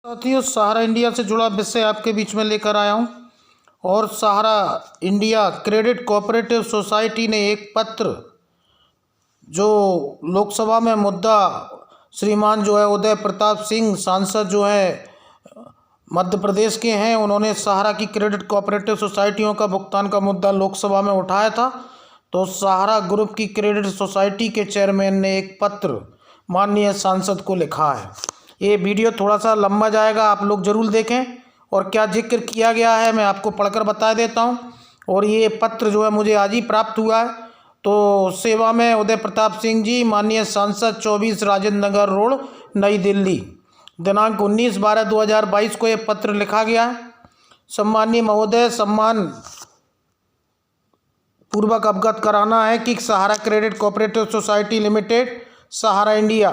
साथियों, सहारा इंडिया से जुड़ा विषय आपके बीच में लेकर आया हूं। और सहारा इंडिया क्रेडिट कोऑपरेटिव सोसाइटी ने एक पत्र जो लोकसभा में मुद्दा श्रीमान जो है उदय प्रताप सिंह सांसद जो है मध्य प्रदेश के हैं, उन्होंने सहारा की क्रेडिट कोऑपरेटिव सोसाइटियों का भुगतान का मुद्दा लोकसभा में उठाया था। तो सहारा ग्रुप की क्रेडिट सोसाइटी के चेयरमैन ने एक पत्र माननीय सांसद को लिखा है। ये वीडियो थोड़ा सा लंबा जाएगा, आप लोग ज़रूर देखें। और क्या जिक्र किया गया है मैं आपको पढ़कर बता देता हूँ। और ये पत्र जो है मुझे आज ही प्राप्त हुआ है। तो सेवा में उदय प्रताप सिंह जी, माननीय सांसद, 24 राजेंद्र नगर रोड, नई दिल्ली। दिनांक 19/12/2022 को ये पत्र लिखा गया है। सम्माननीय महोदय, सम्मान पूर्वक अवगत कराना है कि सहारा क्रेडिट कोऑपरेटिव सोसाइटी लिमिटेड सहारा इंडिया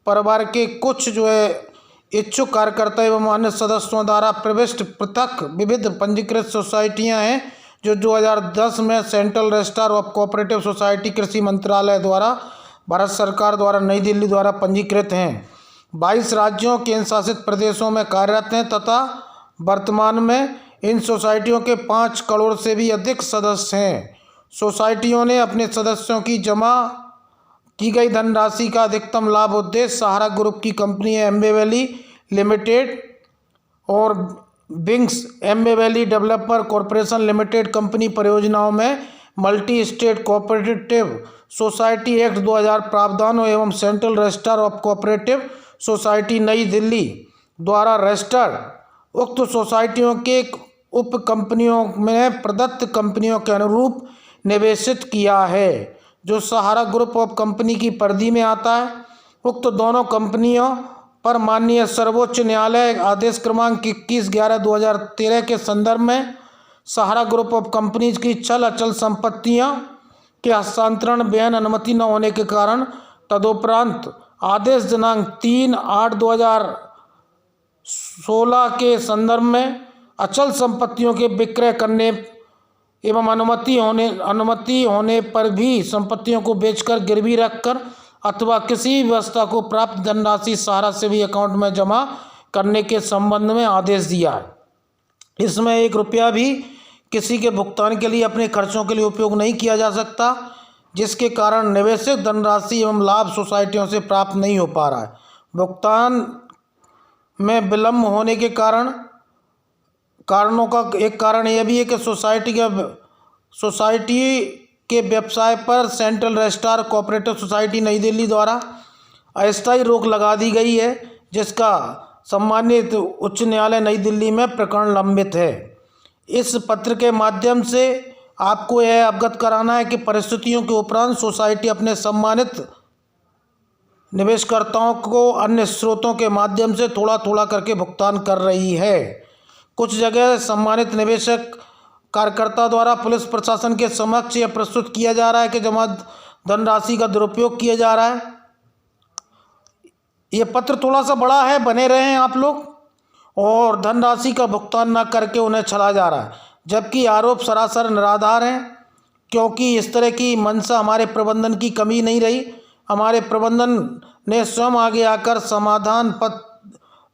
परिवार के कुछ जो है इच्छुक कार्यकर्ता एवं अन्य सदस्यों द्वारा प्रविष्ट पृथक विविध पंजीकृत सोसाइटियां हैं जो 2010 में central registrar of cooperative society कृषि मंत्रालय द्वारा भारत सरकार द्वारा नई दिल्ली द्वारा पंजीकृत हैं। 22 राज्यों केंद्र शासित प्रदेशों में कार्यरत हैं तथा वर्तमान में इन सोसाइटियों के 5 करोड़ से भी अधिक सदस्य हैं। सोसाइटियों ने अपने सदस्यों की जमा की गई धनराशि का अधिकतम लाभ उद्देश्य सहारा ग्रुप की कंपनी एम्बे वैली लिमिटेड और बिंग्स Aamby valley developer corporation limited company परियोजनाओं में multi state cooperative society act 2000 प्रावधानों एवं central registrar of cooperative society New Delhi द्वारा रजिस्टर्ड उक्त सोसाइटियों के उप कंपनियों में प्रदत्त कंपनियों के अनुरूप निवेशित किया है जो सहारा ग्रुप ऑफ कंपनी की परिधि में आता है। उक्त दोनों कंपनियों पर माननीय सर्वोच्च न्यायालय आदेश क्रमांक 21/11/2013 के संदर्भ में सहारा ग्रुप ऑफ कंपनीज की चल अचल संपत्तियां के हस्तांतरण बेहद अनुमति न होने के कारण तदुपरांत आदेश दिनांक 3/8/2016 के संदर्भ में अचल संपत्तियों के विक्रय करने एवं अनुमति होने पर भी संपत्तियों को बेचकर गिरवी रखकर अथवा किसी व्यवस्था को प्राप्त धनराशि सहारा सेवी अकाउंट में जमा करने के संबंध में आदेश दिया है। इसमें 1 रुपया भी किसी के भुगतान के लिए अपने खर्चों के लिए उपयोग नहीं किया जा सकता, जिसके कारण निवेशित धनराशि एवं लाभ सोसाइटियों से प्राप्त नहीं हो पा रहा है। भुगतान में विलम्ब होने के कारणों का एक कारण यह भी है कि सोसाइटी के व्यवसाय पर central registrar cooperative society New Delhi द्वारा अस्थायी रोक लगा दी गई है, जिसका सम्मानित उच्च न्यायालय नई दिल्ली में प्रकरण लंबित है। इस पत्र के माध्यम से आपको यह अवगत कराना है कि परिस्थितियों के उपरांत सोसाइटी अपने सम्मानित निवेशकर्ताओं को अन्य स्रोतों के माध्यम से थोड़ा थोड़ा करके भुगतान कर रही है। कुछ जगह सम्मानित निवेशक कार्यकर्ता द्वारा पुलिस प्रशासन के समक्ष यह प्रस्तुत किया जा रहा है कि जमा धनराशि का दुरुपयोग किया जा रहा है। ये पत्र थोड़ा सा बड़ा है, बने रहे हैं आप लोग। और धनराशि का भुगतान न करके उन्हें छला जा रहा है, जबकि आरोप सरासर निराधार हैं, क्योंकि इस तरह की मंशा हमारे प्रबंधन की कमी नहीं रही। हमारे प्रबंधन ने स्वयं आगे आकर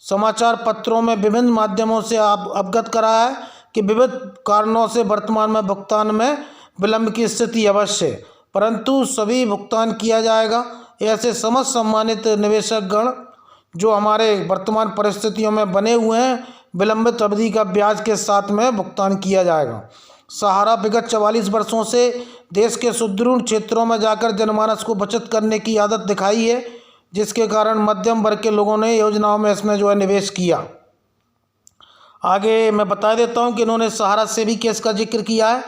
समाचार पत्रों में विभिन्न माध्यमों से अवगत कराया है कि विविध कारणों से वर्तमान में भुगतान में विलंब की स्थिति अवश्य है, परंतु सभी भुगतान किया जाएगा। ऐसे समस्त सम्मानित निवेशकगण जो हमारे वर्तमान परिस्थितियों में बने हुए हैं, विलंबित अवधि का ब्याज के साथ में भुगतान किया जाएगा। सहारा विगत 44 वर्षों से देश के सुदूर क्षेत्रों में जाकर जनमानस को बचत करने की आदत दिखाई है, जिसके कारण मध्यम वर्ग के लोगों ने योजनाओं में इसमें जो है निवेश किया। आगे मैं बता देता हूं कि इन्होंने सहारा सेवी केस का जिक्र किया है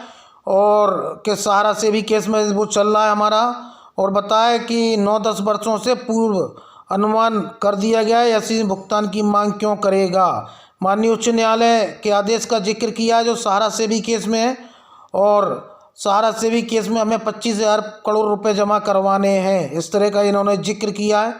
और कि सहारा सेवी केस में वो चल रहा है हमारा, और बताया कि 9-10 वर्षों से पूर्व अनुमान कर दिया गया है, ऐसी भुगतान की मांग क्यों करेगा। माननीय उच्च न्यायालय के आदेश का जिक्र किया है जो सहारा सेवी केस में है, और सहारा सेवी केस में हमें 25,000 करोड़ रुपए जमा करवाने हैं, इस तरह का इन्होंने जिक्र किया है।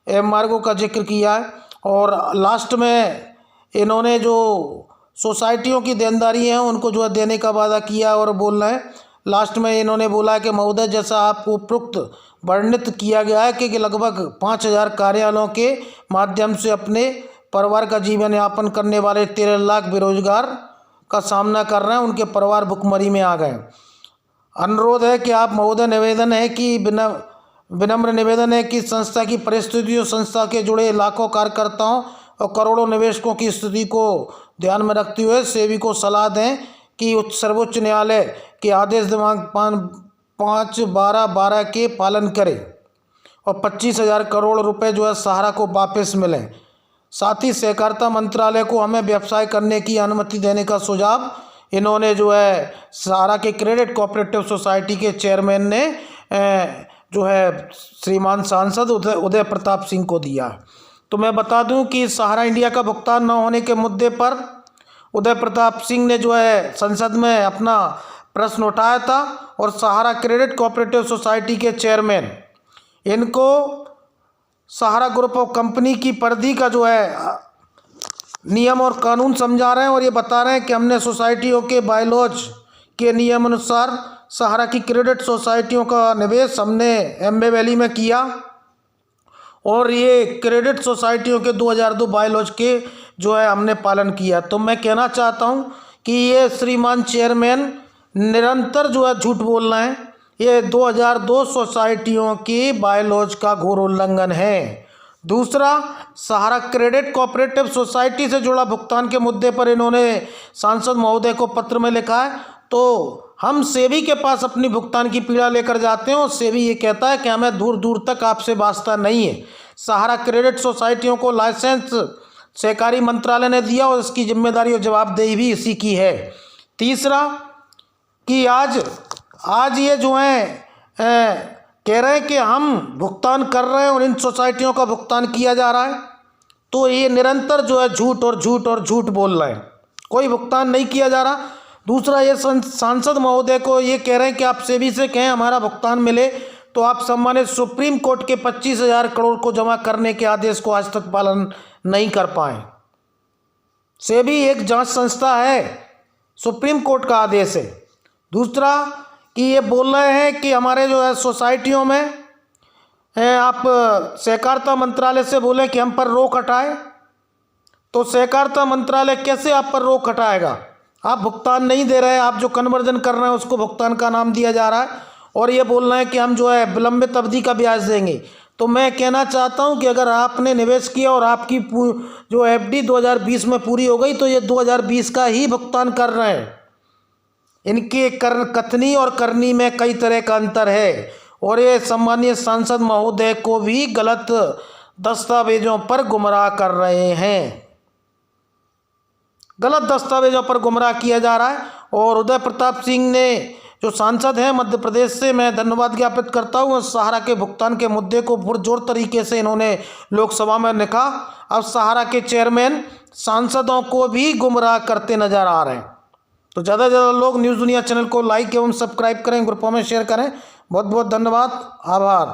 एमआरओ का जिक्र किया है। और लास्ट में इन्होंने जो सोसाइटियों की देनदारी हैं उनको जो है देने का वादा किया और बोल रहे हैं। लास्ट में इन्होंने बोला है कि महोदय, जैसा आपको उपरोक्त वर्णित किया गया है कि लगभग 5,000 कार्यालयों के माध्यम से अपने परिवार का जीवन यापन करने वाले 13 लाख बेरोजगार का सामना कर रहे हैं, उनके परिवार भुखमरी में आ गए। अनुरोध है कि आप महोदय विनम्र निवेदन है कि संस्था की परिस्थितियों, संस्था के जुड़े लाखों कार्यकर्ताओं और करोड़ों निवेशकों की स्थिति को ध्यान में रखते हुए सेबी को सलाह दें कि सर्वोच्च न्यायालय के आदेश दिनांक 5/12/12 के पालन करें और 25,000 करोड़ रुपए जो है सहारा को वापस मिलें। साथ ही सहकारिता मंत्रालय को हमें व्यवसाय करने की अनुमति देने का सुझाव इन्होंने जो है सहारा के क्रेडिट कोऑपरेटिव सोसाइटी के चेयरमैन ने जो है श्रीमान सांसद उदय प्रताप सिंह को दिया। तो मैं बता दूं कि सहारा इंडिया का भुगतान न होने के मुद्दे पर उदय प्रताप सिंह ने जो है संसद में अपना प्रश्न उठाया था और सहारा क्रेडिट कोऑपरेटिव सोसाइटी के चेयरमैन इनको सहारा ग्रुप ऑफ कंपनी की परिधि का जो है नियम और कानून समझा रहे हैं और ये बता रहे हैं कि हमने सोसाइटियों के बायलॉज के नियम अनुसार सहारा की क्रेडिट सोसाइटियों का निवेश हमने एम्बे वैली में किया और ये क्रेडिट सोसाइटियों के 2002 बायलॉज के जो है हमने पालन किया। तो मैं कहना चाहता हूँ कि ये श्रीमान चेयरमैन निरंतर जो है झूठ बोल रहे हैं। ये 2002 सोसाइटियों की बायलॉज का घोर उल्लंघन है। दूसरा, सहारा क्रेडिट कोऑपरेटिव सोसाइटी से जुड़ा भुगतान के मुद्दे पर इन्होंने सांसद महोदय को पत्र में लिखा है। तो हम सेबी के पास अपनी भुगतान की पीड़ा लेकर जाते हैं और सेबी ये कहता है कि हमें दूर दूर तक आपसे वास्ता नहीं है। सहारा क्रेडिट सोसाइटियों को लाइसेंस सहकारी मंत्रालय ने दिया और इसकी जिम्मेदारी और जवाबदेही भी इसी की है। तीसरा कि आज ये जो हैं कह रहे हैं कि हम भुगतान कर रहे हैं और इन सोसाइटियों का भुगतान किया जा रहा है, तो ये निरंतर जो है झूठ और झूठ और झूठ बोल रहे हैं। कोई भुगतान नहीं किया जा रहा। दूसरा, ये सांसद महोदय को ये कह रहे हैं कि आप सेबी से कहें हमारा भुगतान मिले, तो आप सम्मानित सुप्रीम कोर्ट के 25,000 करोड़ को जमा करने के आदेश को आज तक पालन नहीं कर पाए। सेबी एक जांच संस्था है, सुप्रीम कोर्ट का आदेश है। दूसरा कि ये बोल रहे हैं कि हमारे जो है सोसाइटियों में आप सहकारिता मंत्रालय से बोलें कि हम पर रोक हटाए, तो सहकारिता मंत्रालय कैसे आप पर रोक हटाएगा? आप भुगतान नहीं दे रहे हैं, आप जो कन्वर्जन कर रहे हैं उसको भुगतान का नाम दिया जा रहा है और ये बोल रहे हैं कि हम जो है विलंबित अवधि का ब्याज देंगे। तो मैं कहना चाहता हूं कि अगर आपने निवेश किया और आपकी जो एफडी 2020 में पूरी हो गई तो ये 2020 का ही भुगतान कर रहे हैं। इनके कथनी और करनी में कई तरह का अंतर है और ये सम्मानीय सांसद महोदय को भी गलत दस्तावेजों पर गुमराह कर रहे हैं। गलत दस्तावेजों पर गुमराह किया जा रहा है। और उदय प्रताप सिंह ने जो सांसद हैं मध्य प्रदेश से, मैं धन्यवाद ज्ञापित करता हूँ। सहारा के भुगतान के मुद्दे को पुरजोर तरीके से इन्होंने लोकसभा में रखा। अब सहारा के चेयरमैन सांसदों को भी गुमराह करते नजर आ रहे हैं। तो ज़्यादा से ज़्यादा लोग न्यूज़ दुनिया चैनल को लाइक एवं सब्सक्राइब करें, ग्रुपों में शेयर करें। बहुत बहुत धन्यवाद, आभार।